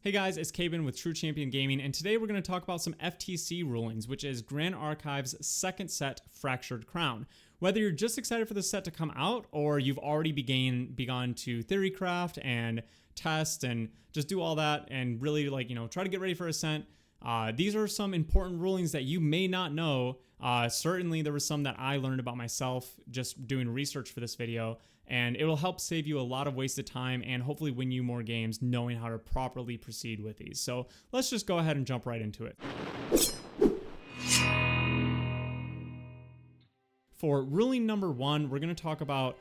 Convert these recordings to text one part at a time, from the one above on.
Hey guys, it's Caban with True Champion Gaming, and today we're going to talk about some FTC rulings, which is Grand Archive's second set, Fractured Crown. Whether you're just excited for the set to come out, or you've already begun to theory craft and test and just do all that and really try to get ready for Ascent, these are some important rulings that you may not know. Certainly there was some that I learned about myself just doing research for this video, and it will help save you a lot of wasted time and hopefully win you more games knowing how to properly proceed with these. So let's just go ahead and jump right into it. For ruling number one, we're going to talk about,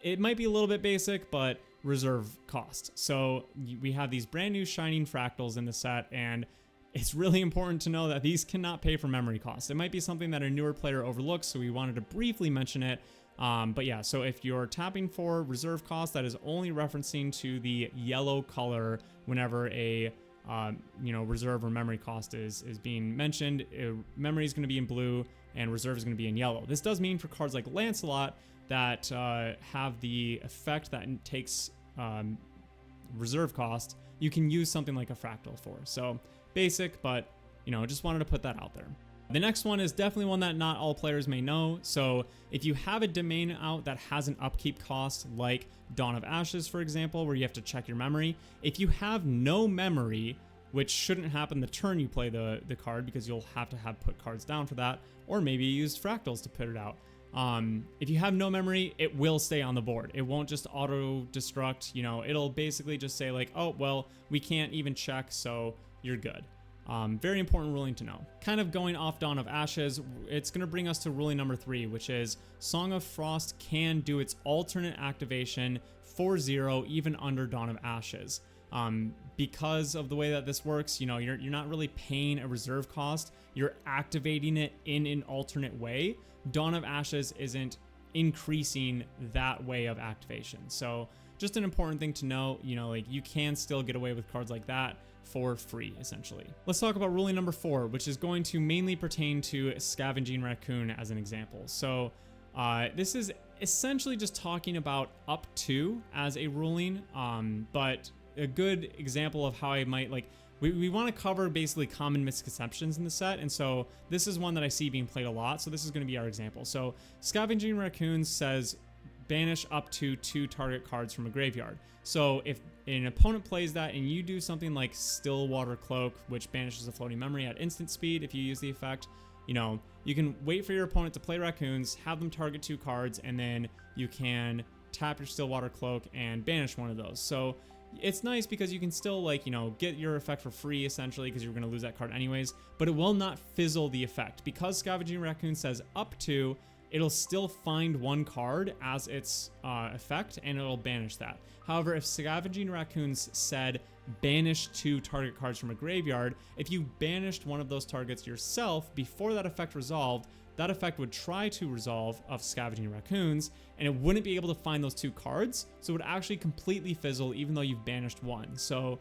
it might be a little bit basic, but reserve cost. So we have these brand new shining fractals in the set, and it's really important to know that these cannot pay for memory costs. It might be something that a newer player overlooks, so we wanted to briefly mention it. But yeah, so if you're tapping for reserve cost, that is only referencing to the yellow color whenever a reserve or memory cost is being mentioned. Memory is going to be in blue and reserve is going to be in yellow. This does mean for cards like Lancelot that have the effect that takes reserve cost, you can use something like a fractal for. So basic, but just wanted to put that out there. The next one is definitely one that not all players may know. So if you have a domain out that has an upkeep cost like Dawn of Ashes, for example, where you have to check your memory, if you have no memory, which shouldn't happen the turn you play the card because you'll have to put cards down for that, or maybe you used fractals to put it out. If you have no memory, it will stay on the board. It won't just auto destruct, it'll basically just say like, oh, well, we can't even check, so you're good. Very important ruling to know. Kind of going off Dawn of Ashes, it's going to bring us to ruling number 3, which is Song of Frost can do its alternate activation 4-0 even under Dawn of Ashes. Because of the way that this works, you're not really paying a reserve cost, you're activating it in an alternate way. Dawn of Ashes isn't increasing that way of activation. So just an important thing to know, you can still get away with cards like that for free, essentially. Let's talk about ruling number 4, which is going to mainly pertain to Scavenging Raccoon as an example. So this is essentially just talking about up to as a ruling, but a good example of how I might we want to cover basically common misconceptions in the set, and so this is one that I see being played a lot, so this is going to be our example. So Scavenging Raccoon says banish up to 2 target cards from a graveyard. So if an opponent plays that and you do something like Stillwater Cloak, which banishes a floating memory at instant speed if you use the effect, you can wait for your opponent to play raccoons, have them target 2 cards, and then you can tap your Stillwater Cloak and banish one of those. So it's nice because you can still get your effect for free essentially, because you're going to lose that card anyways, but it will not fizzle the effect. Because Scavenging Raccoon says up to, it'll still find 1 card as its effect, and it'll banish that. However, if Scavenging Raccoons said banish 2 target cards from a graveyard, if you banished one of those targets yourself before that effect resolved, that effect would try to resolve of Scavenging Raccoons, and it wouldn't be able to find those 2 cards, so it would actually completely fizzle even though you've banished 1. So,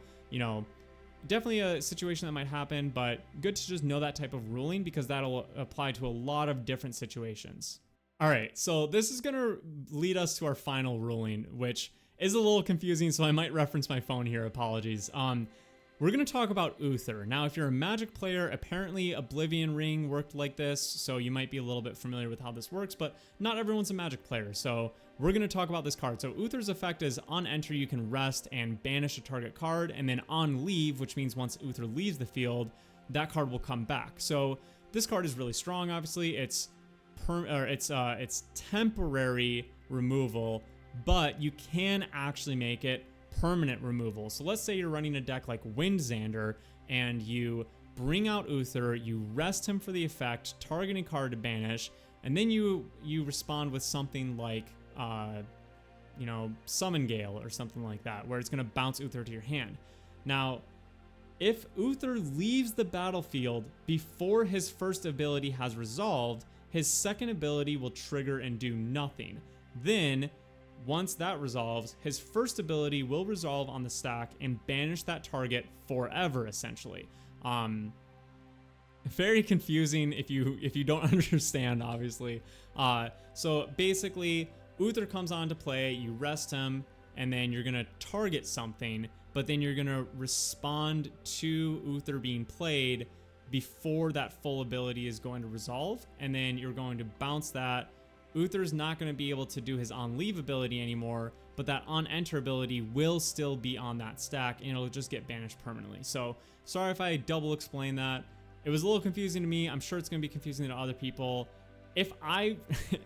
definitely a situation that might happen, but good to just know that type of ruling because that'll apply to a lot of different situations. All right, so this is going to lead us to our final ruling, which is a little confusing, so I might reference my phone here. Apologies. We're going to talk about Uther. Now, if you're a Magic player, apparently Oblivion Ring worked like this, so you might be a little bit familiar with how this works, but not everyone's a Magic player, so we're going to talk about this card. So Uther's effect is on entry, you can rest and banish a target card, and then on leave, which means once Uther leaves the field, that card will come back. So this card is really strong, obviously. It's temporary removal, but you can actually make it permanent removal. So let's say you're running a deck like Windxander and you bring out Uther, you rest him for the effect, targeting card to banish, and then you respond with something like Summon Gale or something like that, where it's going to bounce Uther to your hand. Now, if Uther leaves the battlefield before his first ability has resolved, his second ability will trigger and do nothing. Then once that resolves, his first ability will resolve on the stack and banish that target forever, essentially. Very confusing if you don't understand, obviously. So basically, Uther comes on to play, you rest him, and then you're going to target something, but then you're gonna respond to Uther being played before that full ability is going to resolve, and then you're going to bounce that. Uther's not going to be able to do his on leave ability anymore, but that on enter ability will still be on that stack, and it'll just get banished permanently. So sorry if I double explained that. It was a little confusing to me. I'm sure it's going to be confusing to other people. If I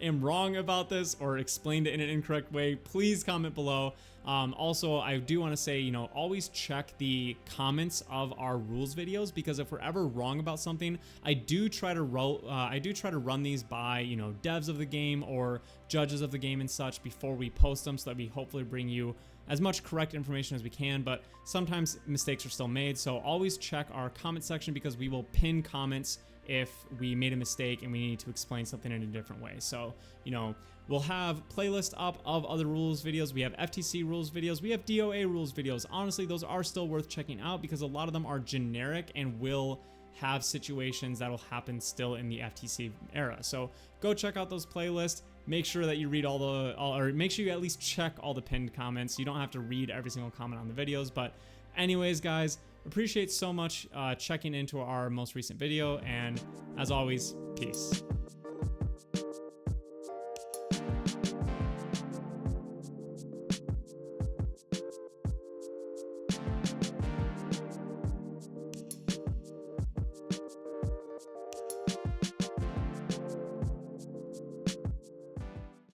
am wrong about this or explained it in an incorrect way, please comment below. Also, I do want to say, you know, always check the comments of our rules videos, because if we're ever wrong about something, I do try to run these by, you know, devs of the game or judges of the game and such before we post them, so that we hopefully bring you as much correct information as we can. But sometimes mistakes are still made, so always check our comment section, because we will pin comments if we made a mistake and we need to explain something in a different way. So, you know, we'll have playlists up of other rules videos. We have FTC rules videos. We have DOA rules videos. Honestly, those are still worth checking out, because a lot of them are generic and will have situations that will happen still in the FTC era. So go check out those playlists. Make sure that you read or make sure you at least check all the pinned comments. You don't have to read every single comment on the videos. But anyways, guys, appreciate so much checking into our most recent video, and as always, peace.